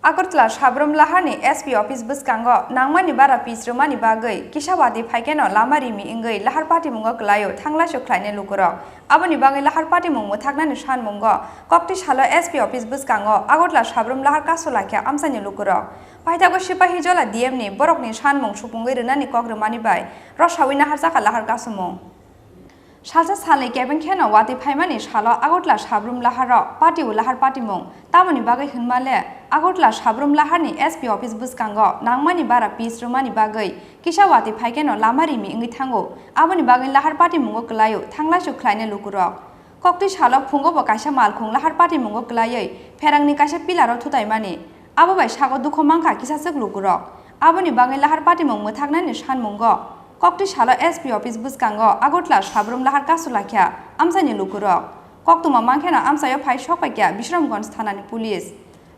Agartala Sabroom Lahar SP office Bwskango nangmani bara pisromani bagai kisawadi phaikeno lamarimi ingai Lahar Patimung klayo thangla sokhlaine Lukurok aboni bagai Lahar Patimung Mwthaknani Sanmungo kokti salo SP office Bwskango Agartala Sabroom Lahar Kasulaikha amsani Lukurok paithago sipahi jola DM ni borokni Sanmung supungai rwnani kokromani bai rosawina harjaka Lahar Kasumung Salsa salai kebeng kheno wati phaimani salo Agartala Sabroom Lahar Patiu Lahar Patimung tamani bagai hunmale Agartala Sabroom Laharni SP office Bwskango nangmani bara pisromani bagai kisawati phaikeno lamarimi ingi thango aboni bagai Lahar Patimung klayo thangla sokhlaine Lukurok kokti salo phungo bo kaisa malkhung Lahar Patimung klayai pherangni kaisa pilaro thutaimani abo bai sago dukho mangkha kisasek Lukurok aboni bagai Lahar Patimung Mwthaknani Sanmungo kokti salo SP office Bwskango Agartala Sabroom Lahar Kasulaikha amsani Lukurok koktuma mangkhena amsayo phai sokpaikya Bisramganj thanani police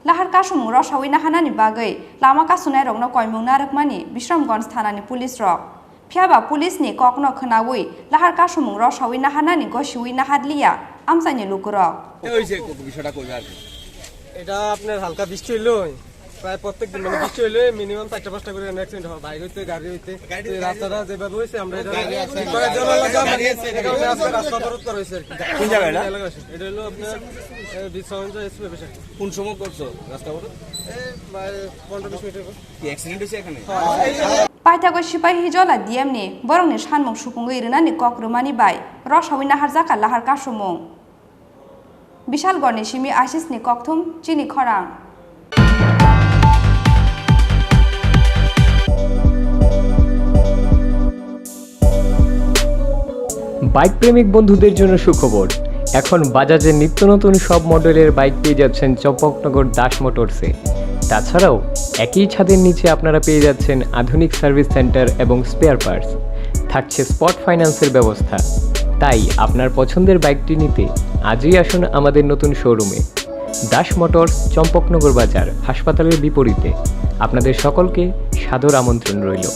Lahar Kasumung rosawina hanani bagai lama kasunai rokno koimung narakmani Bisramganj thanani police rok phiaba police ni kokno khnawi Lahar Kasumung rosawina hanani gosiwina hadliya amsani Lukurok এটা আপনার হালকা বৃষ্টি হইলো প্রায় প্রত্যেকদিন মানে বৃষ্টি হইলে মিনিমাম 4-5টা করে অ্যাক্সিডেন্ট হয় বাইক হইতে গাড়ি হইতে রাস্তাটা যেভাবে হইছে আমরা এটা রাস্তা অবরোধ করা হইছে কোন জায়গায় এটা হলো আপনার বিশ্বঞ্জ এসপি অফিস কোন সময় করছো রাস্তা অবরোধ 15-20 মিনিট কি অ্যাক্সিডেন্ট হইছে এখানে paithago sipahi jola DM ni borokni Sanmung supungai rwnani kokromani bai rosawina harjaka Lahar Kasumung Bishal Gorni Shimi Asis ni kokthum Chini Khorang bike প্রেমিক বন্ধুদের জন্য সুখবর এখন বাজাজের নিত্য নতুন সব মডেলের বাইক পেয়ে যাচ্ছেন চম্পকনগর দাস মোটরসে তাছাড়াও একই ছাদের নিচে আপনারা পেয়ে যাচ্ছেন আধুনিক সার্ভিস সেন্টার এবং স্পেয়ার পার্টস থাকছে স্পট ফাইন্যান্সের ব্যবস্থা তাই আপনার পছন্দের বাইকটি নিতে আজই আসুন আমাদের নতুন শোরুমে দাস মোটরস চম্পকনগর বাজার হাসপাতালের বিপরীতে আপনাদের সকলকে সাদর আমন্ত্রণ রইল